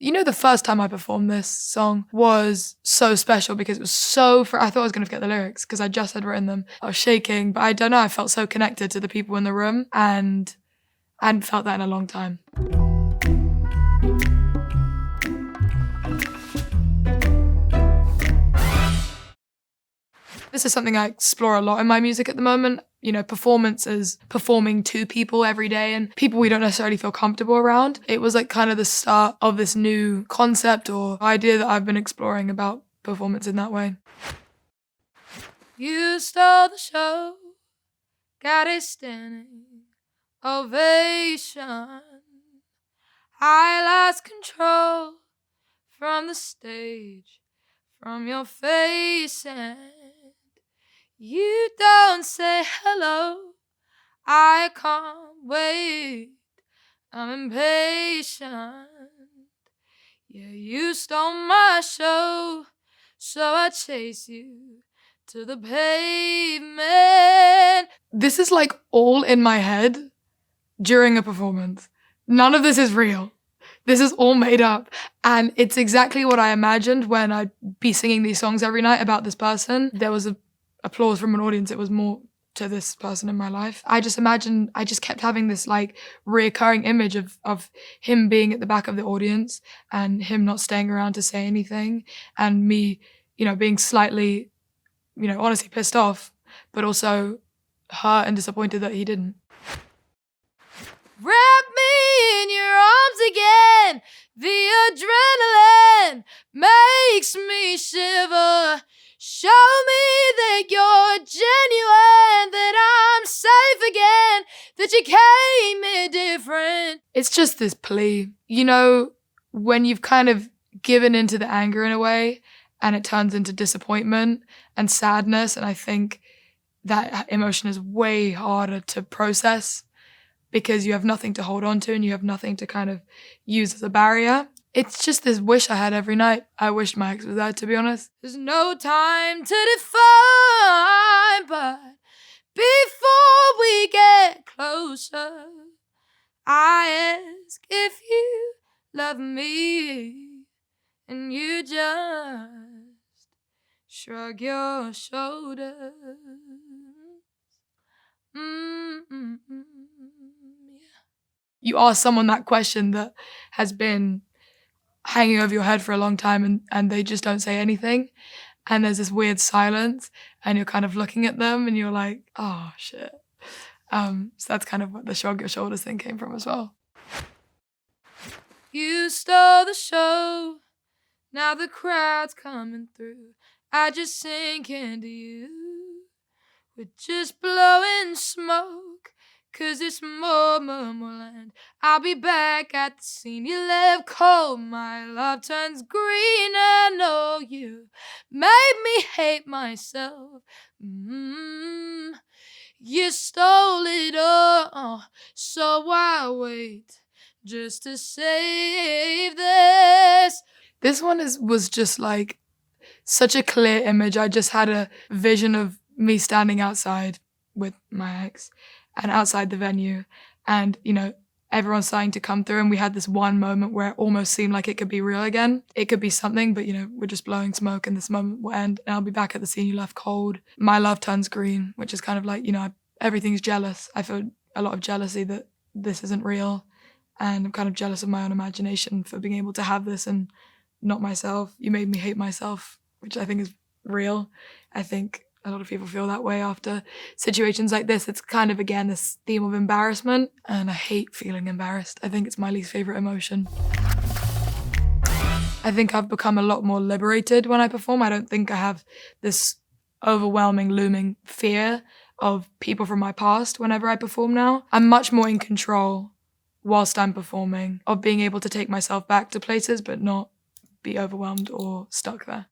You know, the first time I performed this song was so special because it was I thought I was going to forget the lyrics because I just had written them. I was shaking, but I don't know, I felt so connected to the people in the room and I hadn't felt that in a long time. This is something I explore a lot in my music at the moment. You know, performance is performing to people every day and people we don't necessarily feel comfortable around. It was like kind of the start of this new concept or idea that I've been exploring about performance in that way. You stole the show, got a standing ovation. I lost control from the stage, from your face, and you don't say hello. I can't wait, I'm impatient. Yeah, you stole my show, so I chase you to the pavement. This is like all in my head during a performance. None of this is real. This is all made up. And it's exactly what I imagined when I'd be singing these songs every night about this person. There was applause from an audience. It was more to this person in my life. I just kept having this like reoccurring image of him being at the back of the audience and him not staying around to say anything and me, being slightly, honestly pissed off, but also hurt and disappointed that he didn't. Wrap me in your arms again. The adrenaline makes me shiver. Show me that you're genuine, that I'm safe again, that you came here different. It's just this plea. When you've kind of given into the anger in a way and it turns into disappointment and sadness, and I think that emotion is way harder to process because you have nothing to hold on to and you have nothing to kind of use as a barrier. It's just this wish I had every night. I wished my ex was there, to be honest. There's no time to define, but before we get closer, I ask if you love me, and you just shrug your shoulders. You ask someone that question that has been hanging over your head for a long time and they just don't say anything. And there's this weird silence and you're kind of looking at them and you're like, oh shit. So that's kind of what the shrug your shoulders thing came from as well. You stole the show, now the crowd's coming through. I just sink into you. We're just blowing smoke, 'cause this moment will end. I'll be back at the scene you left cold. My love turns green. I know you made me hate myself. You stole it all, so I wait just to save this. This one was just like such a clear image. I just had a vision of me standing outside with my ex and outside the venue and, everyone's starting to come through and we had this one moment where it almost seemed like it could be real again. It could be something, but, we're just blowing smoke and this moment will end and I'll be back at the scene you left cold. My love turns green, which is kind of like, everything's jealous. I feel a lot of jealousy that this isn't real and I'm kind of jealous of my own imagination for being able to have this and not myself. You made me hate myself, which I think is real. I think a lot of people feel that way after situations like this. It's kind of, again, this theme of embarrassment, and I hate feeling embarrassed. I think it's my least favorite emotion. I think I've become a lot more liberated when I perform. I don't think I have this overwhelming, looming fear of people from my past whenever I perform now. I'm much more in control whilst I'm performing, of being able to take myself back to places but not be overwhelmed or stuck there.